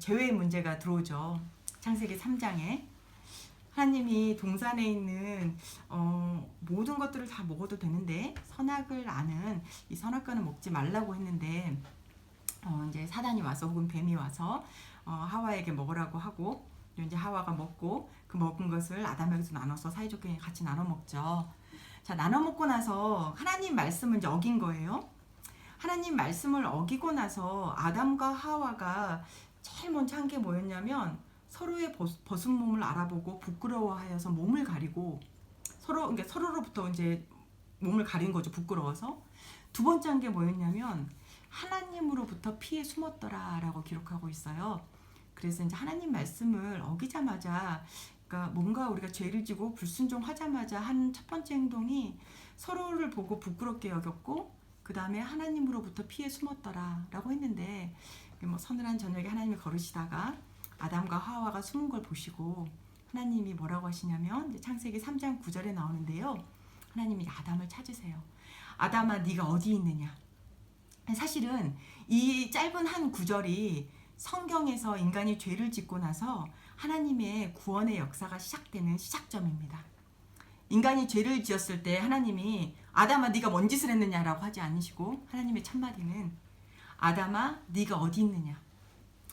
죄의 문제가 들어오죠. 창세기 3장에 하나님이 동산에 있는 모든 것들을 다 먹어도 되는데 선악을 아는 이 선악과는 먹지 말라고 했는데 이제 사단이 와서 혹은 뱀이 와서 하와에게 먹으라고 하고 이제 하와가 먹고 그 먹은 것을 아담에게서 나눠서 사이좋게 같이 나눠 먹죠. 자, 나눠 먹고 나서 하나님 말씀을 이제 어긴 거예요. 하나님 말씀을 어기고 나서 아담과 하와가 제일 먼저 한 게 뭐였냐면 서로의 벗은 몸을 알아보고 부끄러워하여서 몸을 가리고 그러니까 서로로부터 이제 몸을 가린 거죠. 부끄러워서. 두 번째 한 게 뭐였냐면 하나님으로부터 피해 숨었더라라고 기록하고 있어요. 그래서 이제 하나님 말씀을 어기자마자 그러니까 뭔가 우리가 죄를 지고 불순종하자마자 한 첫 번째 행동이 서로를 보고 부끄럽게 여겼고 그 다음에 하나님으로부터 피해 숨었더라라고 했는데 뭐 서늘한 저녁에 하나님이 걸으시다가 아담과 하와가 숨은 걸 보시고 하나님이 뭐라고 하시냐면 창세기 3장 9절에 나오는데요. 하나님이 아담을 찾으세요. 아담아 네가 어디 있느냐. 사실은 이 짧은 한 구절이 성경에서 인간이 죄를 짓고 나서 하나님의 구원의 역사가 시작되는 시작점입니다. 인간이 죄를 지었을 때 하나님이 아담아 네가 뭔 짓을 했느냐라고 하지 않으시고 하나님의 첫마디는 아담아 네가 어디 있느냐.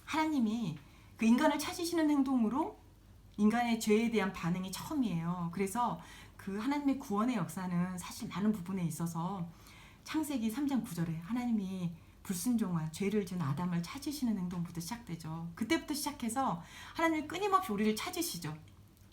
하나님이 그 인간을 찾으시는 행동으로 인간의 죄에 대한 반응이 처음이에요. 그래서 그 하나님의 구원의 역사는 사실 많은 부분에 있어서 창세기 3장 9절에 하나님이 불순종한 죄를 지은 아담을 찾으시는 행동부터 시작되죠. 그때부터 시작해서 하나님이 끊임없이 우리를 찾으시죠.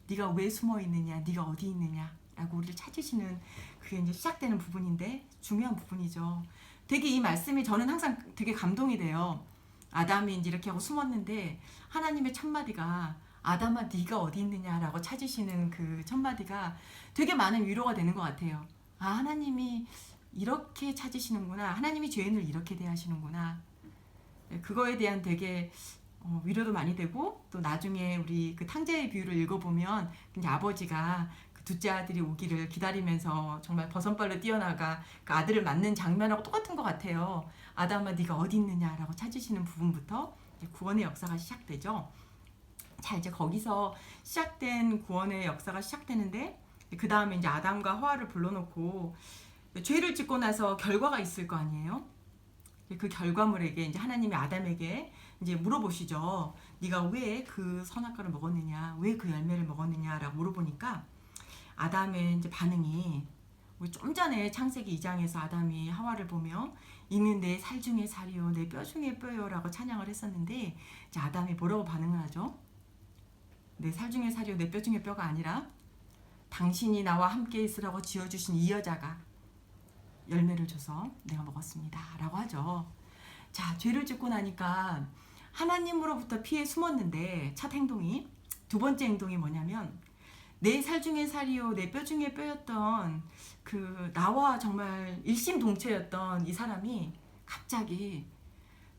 네가 왜 숨어 있느냐, 네가 어디 있느냐라고 우리를 찾으시는 그게 이제 시작되는 부분인데 중요한 부분이죠. 되게 이 말씀이 저는 항상 되게 감동이 돼요. 아담이 이제 이렇게 하고 숨었는데 하나님의 첫 마디가 아담아 네가 어디 있느냐라고 찾으시는 그 첫 마디가 되게 많은 위로가 되는 것 같아요. 아, 하나님이 이렇게 찾으시는구나. 하나님이 죄인을 이렇게 대하시는구나. 그거에 대한 되게 위로도 많이 되고 또 나중에 우리 그 탕자의 비유를 읽어보면 이제 아버지가 그 둘째 아들이 오기를 기다리면서 정말 버선발로 뛰어나가 그 아들을 맞는 장면하고 똑같은 것 같아요. 아담아 네가 어디 있느냐라고 찾으시는 부분부터 이제 구원의 역사가 시작되죠. 자, 이제 거기서 시작된 구원의 역사가 시작되는데 그 다음에 이제 아담과 하와를 불러놓고 죄를 짓고 나서 결과가 있을 거 아니에요? 그 결과물에게 이제 하나님이 아담에게 이제 물어보시죠. 네가 왜 그 선악과를 먹었느냐, 왜 그 열매를 먹었느냐라고 물어보니까 아담의 이제 반응이 우리 좀 전에 창세기 2장에서 아담이 하와를 보며 이는 내 살 중에 살이요, 내 뼈 중에 뼈요라고 찬양을 했었는데 이제 아담이 뭐라고 반응을 하죠? 내 살 중에 살이요, 내 뼈 중에 뼈가 아니라 당신이 나와 함께 있으라고 지어주신 이 여자가 열매를 줘서 내가 먹었습니다 라고 하죠. 자, 죄를 짓고 나니까 하나님으로부터 피해 숨었는데 첫 행동이, 두 번째 행동이 뭐냐면 내 살 중에 살이요 내 뼈 중에 뼈였던 그 나와 정말 일심동체였던 이 사람이 갑자기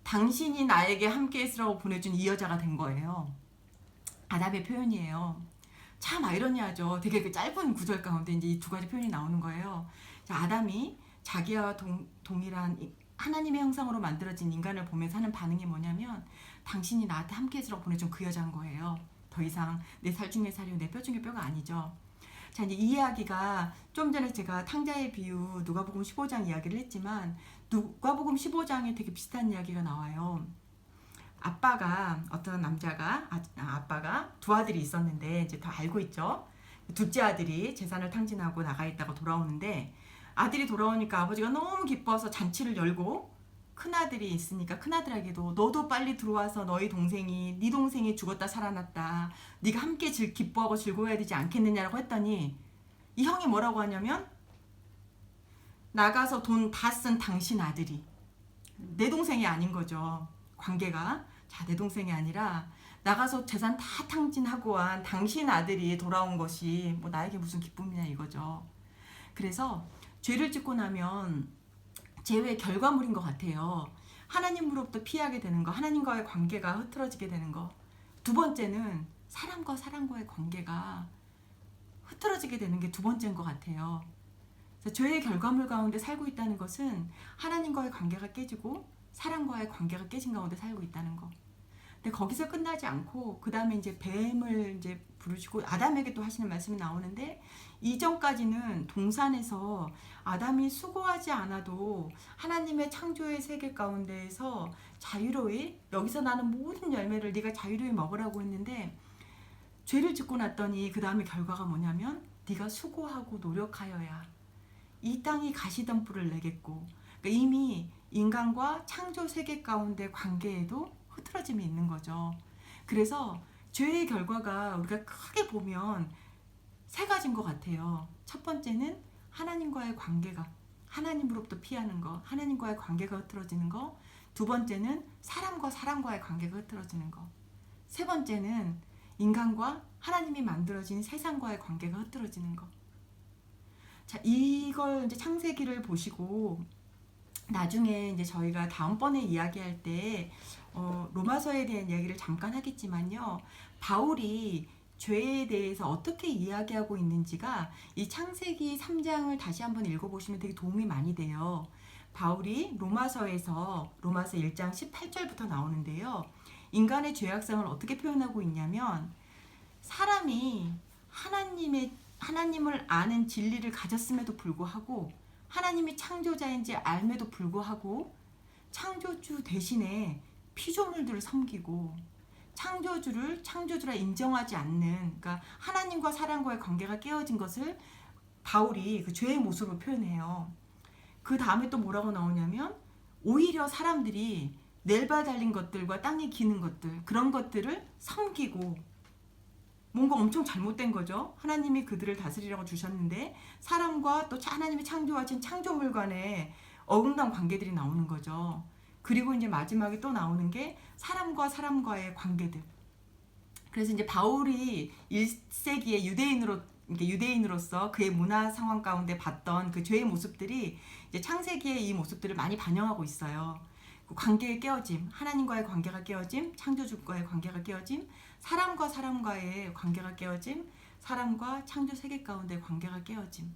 당신이 나에게 함께 있으라고 보내준 이 여자가 된 거예요. 아담의 표현이에요. 참 아이러니하죠. 되게 그 짧은 구절 가운데 이제 이 두 가지 표현이 나오는 거예요. 자, 아담이 자기와 동일한 하나님의 형상으로 만들어진 인간을 보면서 하는 반응이 뭐냐면 당신이 나한테 함께 해주라고 보내준 그 여자인 거예요. 더 이상 내 살 중에 살이요 내 뼈 중에 뼈가 아니죠. 자, 이제 이 이야기가 좀 전에 제가 탕자의 비유 누가복음 15장 이야기를 했지만 누가복음 15장에 되게 비슷한 이야기가 나와요. 아빠가 어떤 남자가 아빠가 두 아들이 있었는데 이제 다 알고 있죠. 둘째 아들이 재산을 탕진하고 나가 있다가 돌아오는데 아들이 돌아오니까 아버지가 너무 기뻐서 잔치를 열고 큰아들이 있으니까 큰아들에게도 너도 빨리 들어와서 너희 동생이 네 동생이 죽었다 살아났다 네가 함께 기뻐하고 즐거워야 되지 않겠느냐라고 했더니 이 형이 뭐라고 하냐면 나가서 돈 다 쓴 당신 아들이 내 동생이 아닌 거죠. 관계가 자, 내 동생이 아니라 나가서 재산 다 탕진하고 한 당신 아들이 돌아온 것이 뭐 나에게 무슨 기쁨이냐 이거죠. 그래서 죄를 짓고 나면 죄의 결과물인 것 같아요. 하나님으로부터 피하게 되는 거, 하나님과의 관계가 흐트러지게 되는 거. 두 번째는 사람과 사람과의 관계가 흐트러지게 되는 게 두 번째인 것 같아요. 그래서 죄의 결과물 가운데 살고 있다는 것은 하나님과의 관계가 깨지고 사람과의 관계가 깨진 가운데 살고 있다는 거. 근데 거기서 끝나지 않고 그 다음에 이제 뱀을 이제 부르시고 아담에게 또 하시는 말씀이 나오는데, 이전까지는 동산에서 아담이 수고하지 않아도 하나님의 창조의 세계 가운데에서 자유로이, 여기서 나는 모든 열매를 네가 자유로이 먹으라고 했는데, 죄를 짓고 났더니 그 다음에 결과가 뭐냐면 네가 수고하고 노력하여야 이 땅이 가시덤불을 내겠고, 그러니까 이미 인간과 창조 세계 가운데 관계에도 흐트러짐이 있는 거죠. 그래서 죄의 결과가 우리가 크게 보면 세 가지인 것 같아요. 첫 번째는 하나님과의 관계가, 하나님으로부터 피하는 거, 하나님과의 관계가 흐트러지는 거. 두 번째는 사람과 사람과의 관계가 흐트러지는 거. 세 번째는 인간과 하나님이 만들어진 세상과의 관계가 흐트러지는 거. 자, 이걸 이제 창세기를 보시고 나중에 이제 저희가 다음번에 이야기할 때 로마서에 대한 이야기를 잠깐 하겠지만요. 바울이 죄에 대해서 어떻게 이야기하고 있는지가 이 창세기 3장을 다시 한번 읽어보시면 되게 도움이 많이 돼요. 바울이 로마서에서 로마서 1장 18절부터 나오는데요. 인간의 죄악성을 어떻게 표현하고 있냐면, 사람이 하나님을 아는 진리를 가졌음에도 불구하고, 하나님이 창조자인지 알매도 불구하고 창조주 대신에 피조물들을 섬기고 창조주라 인정하지 않는, 그러니까 하나님과 사람과의 관계가 깨어진 것을 바울이 그 죄의 모습으로 표현해요. 그 다음에 또 뭐라고 나오냐면, 오히려 사람들이 낼바 달린 것들과 땅에 기는 것들, 그런 것들을 섬기고, 뭔가 엄청 잘못된 거죠. 하나님이 그들을 다스리라고 주셨는데 사람과 또 하나님이 창조하신 창조물 간의 어긋난 관계들이 나오는 거죠. 그리고 이제 마지막에 또 나오는 게 사람과 사람과의 관계들. 그래서 이제 바울이 1세기의 유대인으로서 그의 문화 상황 가운데 봤던 그 죄의 모습들이 이제 창세기의 이 모습들을 많이 반영하고 있어요. 그 관계의 깨어짐, 하나님과의 관계가 깨어짐, 창조주과의 관계가 깨어짐, 사람과 사람과의 관계가 깨어짐, 사람과 창조 세계 가운데 관계가 깨어짐.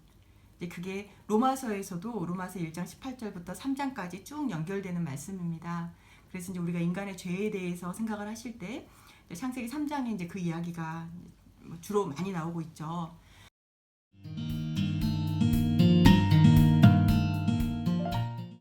이제 그게 로마서에서도 로마서 1장 18절부터 3장까지 쭉 연결되는 말씀입니다. 그래서 이제 우리가 인간의 죄에 대해서 생각을 하실 때 창세기 3장에 이제 그 이야기가 주로 많이 나오고 있죠.